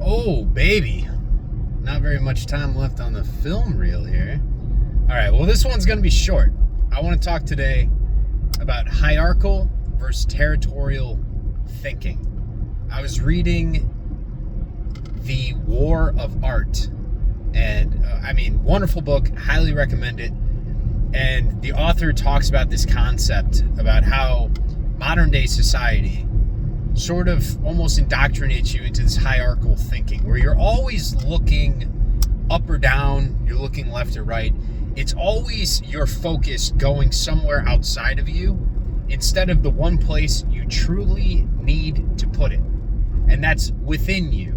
Oh, baby. Not very much time left on the film reel here. All right, well, this one's going to be short. I want to talk today about hierarchical versus territorial thinking. I was reading The War of Art, and wonderful book, highly recommend it. And the author talks about this concept about how modern day society sort of almost indoctrinates you into this hierarchical thinking where you're always looking up or down, you're looking left or right. It's always your focus going somewhere outside of you instead of the one place you truly need to put it. And that's within you.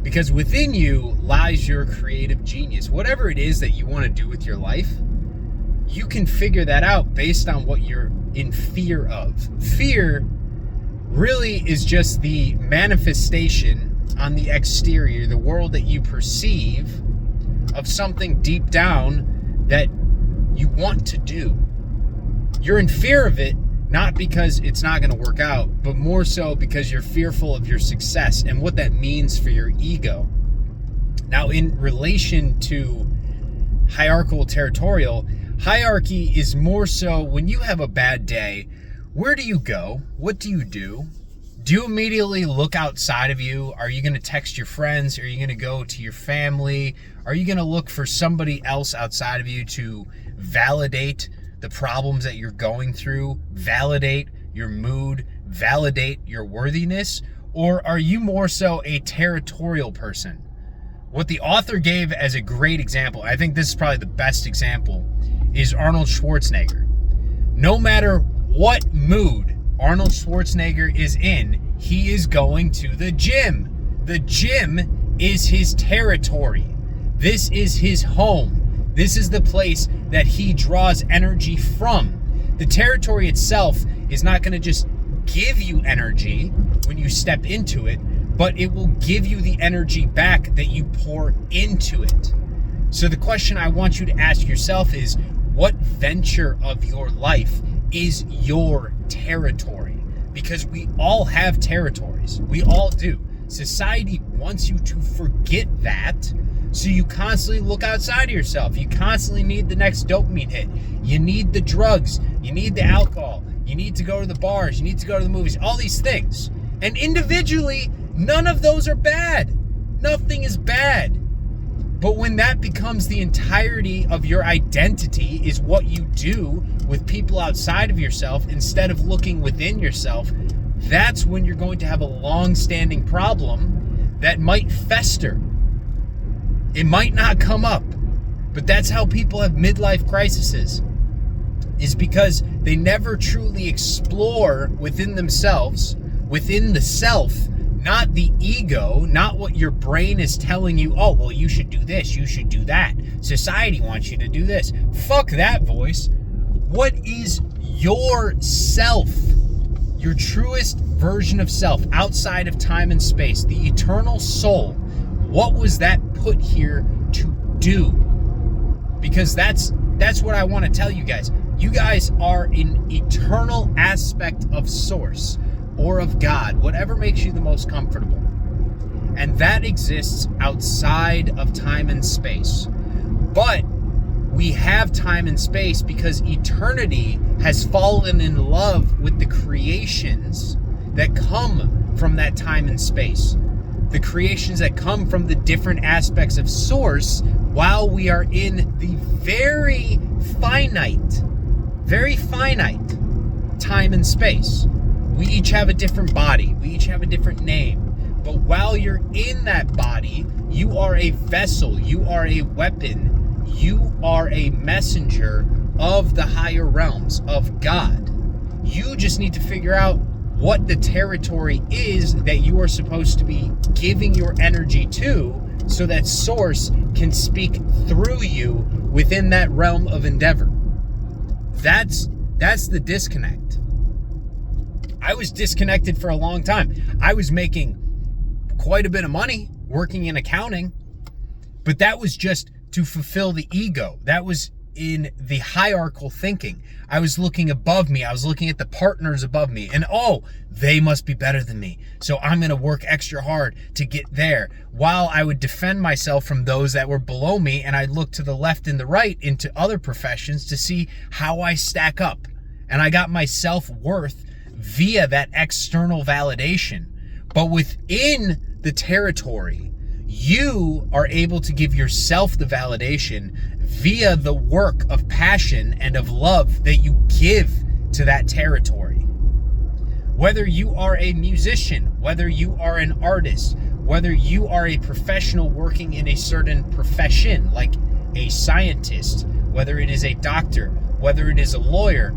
Because within you lies your creative genius. Whatever it is that you want to do with your life, you can figure that out based on what you're in fear of. Fear really is just the manifestation on the exterior, the world that you perceive of something deep down that you want to do. You're in fear of it, not because it's not going to work out, but more so because you're fearful of your success and what that means for your ego. Now, in relation to hierarchical territorial, hierarchy is more so when you have a bad day, where do you go? What do you do? Do you immediately look outside of you? Are you going to text your friends? Are you going to go to your family? Are you going to look for somebody else outside of you to validate the problems that you're going through, validate your mood, validate your worthiness? Or are you more so a territorial person? What the author gave as a great example, I think this is probably the best example, is Arnold Schwarzenegger. No matter what mood Arnold Schwarzenegger is in, he is going to the gym. The gym is his territory. This is his home. This is the place that he draws energy from. The territory itself is not going to just give you energy when you step into it, but it will give you the energy back that you pour into it. So the question I want you to ask yourself is, what venture of your life is your territory? Because we all have territories. We all do. Society wants you to forget that, so you constantly look outside of yourself. You constantly need the next dopamine hit. You need the drugs. You need the alcohol. You need to go to the bars. You need to go to the movies. All these things. And individually, none of those are bad. Nothing is bad. But when that becomes the entirety of your identity, is what you do with people outside of yourself instead of looking within yourself, that's when you're going to have a long-standing problem that might fester. It might not come up, but that's how people have midlife crises, is because they never truly explore within themselves, within the self, not the ego, not what your brain is telling you, oh, well, you should do this, you should do that. Society wants you to do this. Fuck that voice. What is your self? Your truest version of self, outside of time and space, the eternal soul. What was that put here to do? Because that's what I want to tell you guys. You guys are an eternal aspect of Source or of God, whatever makes you the most comfortable. And that exists outside of time and space. But we have time and space because eternity has fallen in love with the creations that come from that time and space. The creations that come from the different aspects of Source, while we are in the very finite time and space. We each have a different body. We each have a different name. But while you're in that body, you are a vessel. You are a weapon. You are a messenger of the higher realms, of God. You just need to figure out what the territory is that you are supposed to be giving your energy to, so that Source can speak through you within that realm of endeavor. That's the disconnect. I was disconnected for a long time. I was making quite a bit of money working in accounting, but that was just to fulfill the ego. That was in the hierarchical thinking. I was looking above me. I was looking at the partners above me, and oh, they must be better than me, so I'm going to work extra hard to get there, while I would defend myself from those that were below me, and I'd look to the left and the right into other professions to see how I stack up. And I got my self-worth via that external validation. But within the territory, you are able to give yourself the validation via the work of passion and of love that you give to that territory. Whether you are a musician, whether you are an artist, whether you are a professional working in a certain profession, like a scientist, whether it is a doctor, whether it is a lawyer,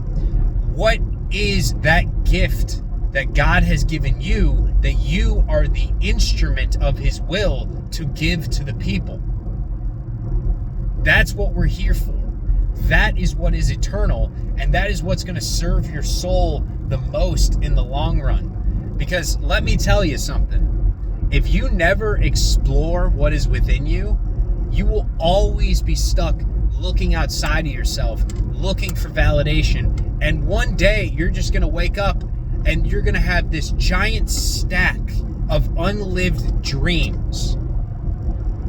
what is that gift that God has given you that you are the instrument of His will to give to the people? That's what we're here for. That is what is eternal, and that is what's going to serve your soul the most in the long run. Because let me tell you something. If you never explore what is within you, you will always be stuck looking outside of yourself, looking for validation. And one day you're just going to wake up and you're going to have this giant stack of unlived dreams.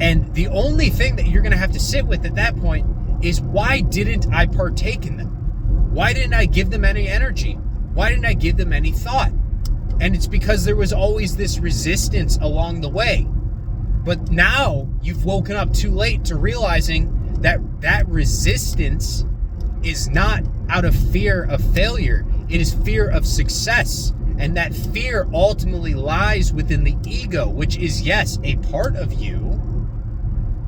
And the only thing that you're going to have to sit with at that point is, why didn't I partake in them? Why didn't I give them any energy? Why didn't I give them any thought? And it's because there was always this resistance along the way. But now you've woken up too late to realizing that that resistance is not out of fear of failure. It is fear of success. And that fear ultimately lies within the ego, which is, yes, a part of you,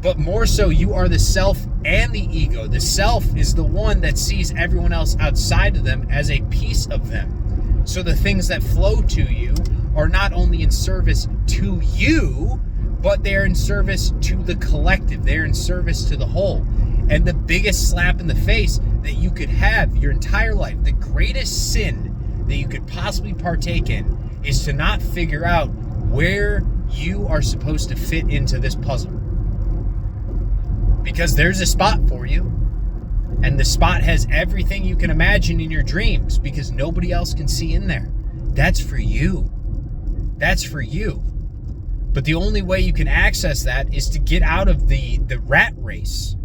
but more so you are the self and the ego. The self is the one that sees everyone else outside of them as a piece of them. So the things that flow to you are not only in service to you, but they're in service to the collective. They're in service to the whole. And the biggest slap in the face that you could have your entire life, the greatest sin that you could possibly partake in, is to not figure out where you are supposed to fit into this puzzle. Because there's a spot for you, and the spot has everything you can imagine in your dreams, because nobody else can see in there. That's for you. That's for you. But the only way you can access that is to get out of the rat race,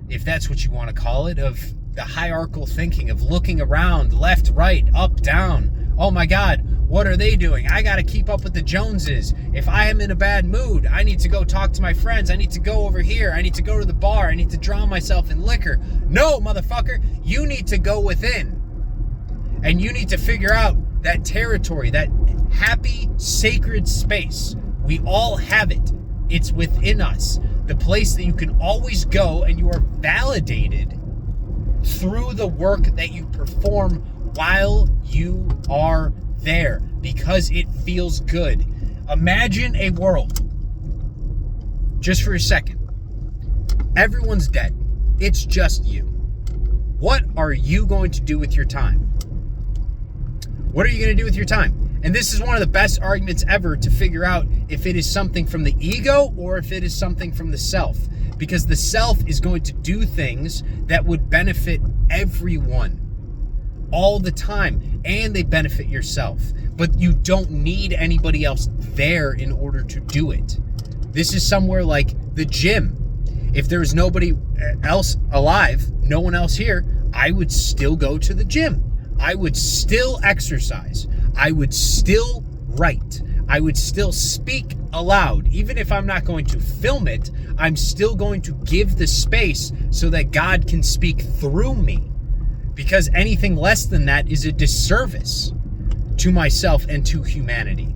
if that's what you want to call it, of the hierarchical thinking, of looking around, left, right, up, down. Oh my God, what are they doing? I got to keep up with the Joneses. If I am in a bad mood, I need to go talk to my friends. I need to go over here. I need to go to the bar. I need to drown myself in liquor. No, motherfucker, you need to go within. And you need to figure out that territory, that happy, sacred space. We all have it. It's within us. The place that you can always go, and you are validated through the work that you perform while you are there, because it feels good. Imagine a world, just for a second, everyone's dead. It's just you. What are you going to do with your time? What are you going to do with your time? And this is one of the best arguments ever to figure out if it is something from the ego or if it is something from the self. Because the self is going to do things that would benefit everyone all the time, and they benefit yourself. But you don't need anybody else there in order to do it. This is somewhere like the gym. If there was nobody else alive, no one else here, I would still go to the gym. I would still exercise. I would still write. I would still speak aloud. Even if I'm not going to film it, I'm still going to give the space so that God can speak through me. Because anything less than that is a disservice to myself and to humanity.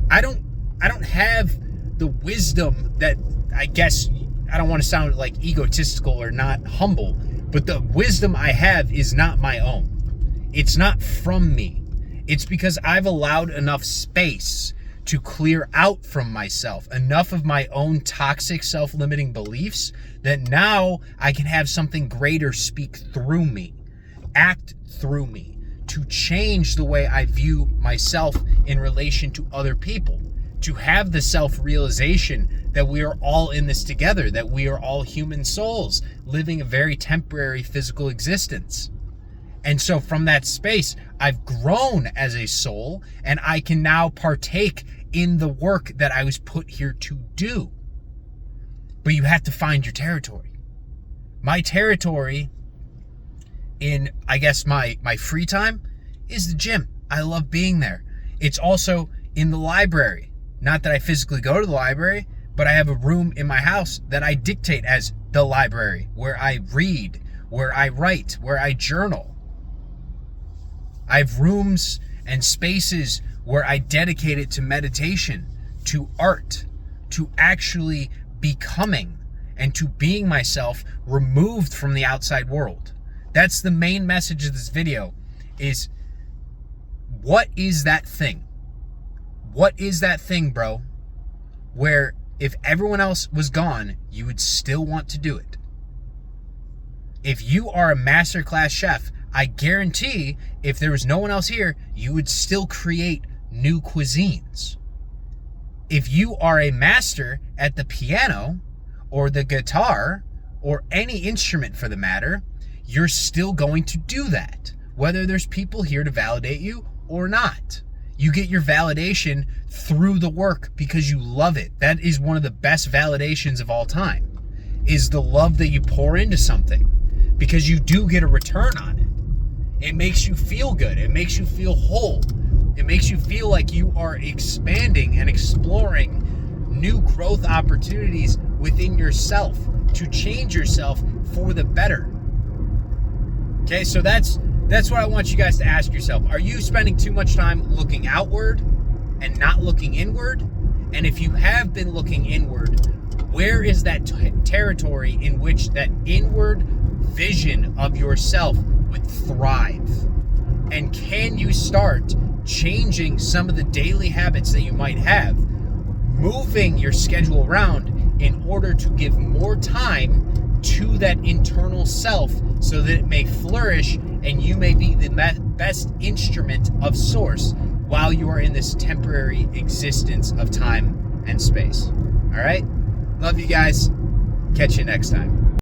I don't have the wisdom that, I guess, I don't want to sound like egotistical or not humble, but the wisdom I have is not my own. It's not from me. It's because I've allowed enough space to clear out from myself enough of my own toxic self-limiting beliefs that now I can have something greater speak through me, act through me, to change the way I view myself in relation to other people, to have the self-realization that we are all in this together, that we are all human souls living a very temporary physical existence. And so from that space, I've grown as a soul, and I can now partake in the work that I was put here to do. But you have to find your territory. My territory in, I guess, my free time is the gym. I love being there. It's also in the library. Not that I physically go to the library, but I have a room in my house that I dictate as the library, where I read, where I write, where I journal. I have rooms and spaces where I dedicate it to meditation, to art, to actually becoming and to being myself removed from the outside world. That's the main message of this video, is what is that thing? What is that thing, bro, where if everyone else was gone, you would still want to do it? If you are a masterclass chef, I guarantee if there was no one else here, you would still create new cuisines. If you are a master at the piano or the guitar or any instrument for the matter, you're still going to do that, whether there's people here to validate you or not. You get your validation through the work because you love it. That is one of the best validations of all time, is the love that you pour into something, because you do get a return on it. It makes you feel good. It makes you feel whole. It makes you feel like you are expanding and exploring new growth opportunities within yourself to change yourself for the better. Okay, so that's what I want you guys to ask yourself. Are you spending too much time looking outward and not looking inward? And if you have been looking inward, where is that territory in which that inward vision of yourself would thrive? And can you start changing some of the daily habits that you might have, moving your schedule around in order to give more time to that internal self so that it may flourish and you may be the best instrument of source while you are in this temporary existence of time and space? All right? Love you guys. Catch you next time.